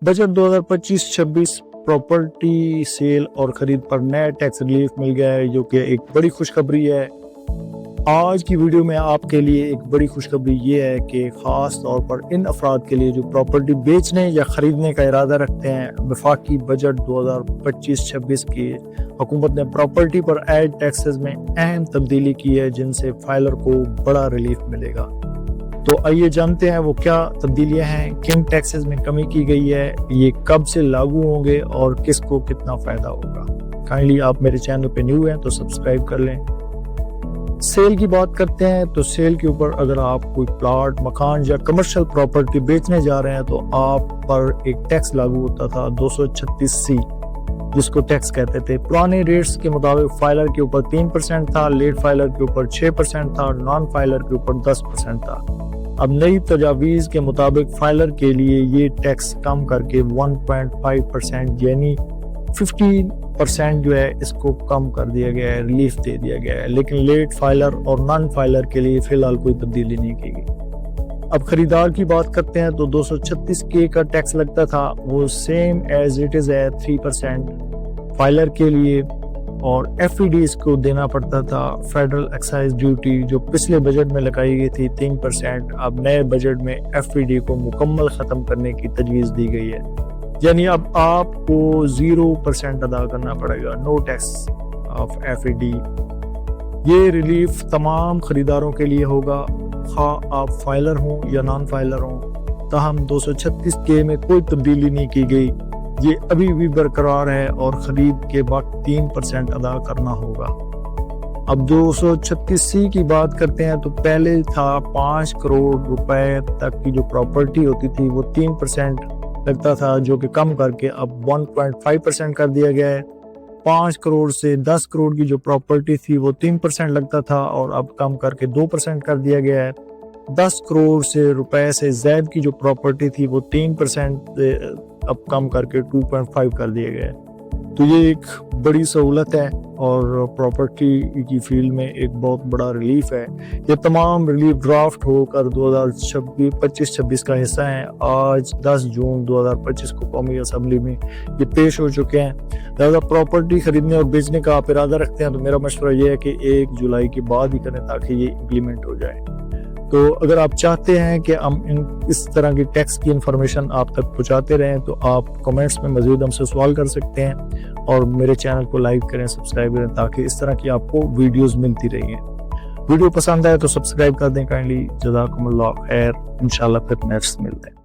Budget 2025-26 property cell और खरीद पर नया टैक्स रिलीफ मिल गया है, जो कि एक बड़ी खुशखबरी है। आज की वीडियो में आपके लिए एक बड़ी खुशखबरी ये है कि ख़ास तौर पर इन अफराद के लिए जो प्रॉपर्टी बेचने या ख़रीदने का इरादा रखते हैं, वफाकी बजट 2025-26 की हुकूमत ने प्रॉपर्टी पर एड टैक्सेस में अहम तब्दीली की है, जिनसे फाइलर को बड़ा रिलीफ मिलेगा। तो आइए जानते हैं वो क्या तब्दीलियां हैं, किन टैक्सेस में कमी की गई है, ये कब से लागू होंगे और किसको कितना फ़ायदा होगा। काइंडली आप मेरे चैनल पे न्यू हैं तो सब्सक्राइब कर लें। सेल की बात करते हैं तो सेल के ऊपर अगर आप कोई प्लॉट, मकान या कमर्शियल प्रॉपर्टी बेचने जा रहे हैं तो आप पर एक टैक्स लागू होता था 236C, जिसको टैक्स कहते थे। पुराने रेट्स के मुताबिक फाइलर के ऊपर 3% था, लेट फाइलर के ऊपर 6% था, नॉन फाइलर के ऊपर 10% था। अब नई तजावीज़ के मुताबिक फाइलर के लिए ये टैक्स कम करके 1.5% यानी 15% जो है इसको कम कर दिया गया है, रिलीफ दे दिया गया है। लेकिन लेट फाइलर और नॉन फाइलर के लिए फिलहाल कोई तब्दीली नहीं की गई। अब खरीदार की बात करते हैं तो 236K का टैक्स लगता था, वो सेम एज इट इज़ है 3% फाइलर के लिए, और FEDs को देना पड़ता था फेडरल एक्साइज ड्यूटी, जो पिछले बजट में लगाई गई थी 3%। अब नए बजट में FED को मुकम्मल ख़त्म करने की तजवीज़ दी गई है, यानी अब आपको 0% अदा करना पड़ेगा, नो टैक्स ऑफ FED। ये रिलीफ तमाम खरीदारों के लिए होगा, खा आप फाइलर हों या नॉन फाइलर हों। ताहम 236K में कोई तब्दीली नहीं की गई, ये अभी भी बरकरार है और खरीद के वक्त 3% अदा करना होगा। अब 236C की बात करते हैं तो पहले था 5 करोड़ रुपए तक की जो प्रॉपर्टी होती थी वो 3% लगता था, जो कि कम करके अब 1.5% कर दिया गया है। 5 करोड़ से 10 करोड़ की जो प्रॉपर्टी थी वो 3% लगता था और अब कम करके 2% कर दिया गया है। 10 करोड़ से रुपए से ज़ायद की जो प्रॉपर्टी थी वो 3% अब कम करके 2.5 कर दिए गए। तो ये एक बड़ी सहूलत है और प्रॉपर्टी की फील्ड में एक बहुत बड़ा रिलीफ है। ये तमाम रिलीफ ड्राफ्ट होकर 2025-26 का हिस्सा है। आज 10 जून 2025 को कौमी असम्बली में ये पेश हो चुके हैं। ज़्यादा प्रॉपर्टी खरीदने और बेचने का आप इरादा रखते हैं तो मेरा मशवरा ये है कि 1 जुलाई के बाद ही करें ताकि ये इम्प्लीमेंट हो जाए। तो अगर आप चाहते हैं कि हम इस तरह की टैक्स की इंफॉर्मेशन आप तक पहुंचाते रहें तो आप कमेंट्स में मज़ीद हमसे सवाल कर सकते हैं और मेरे चैनल को लाइक करें, सब्सक्राइब करें, ताकि इस तरह की आपको वीडियोस मिलती रहें। वीडियो पसंद आए तो सब्सक्राइब कर दें काइंडली। जज़ाकुमुल्लाह खैर, इंशाल्लाह फिर नेक्स्ट मिलते हैं।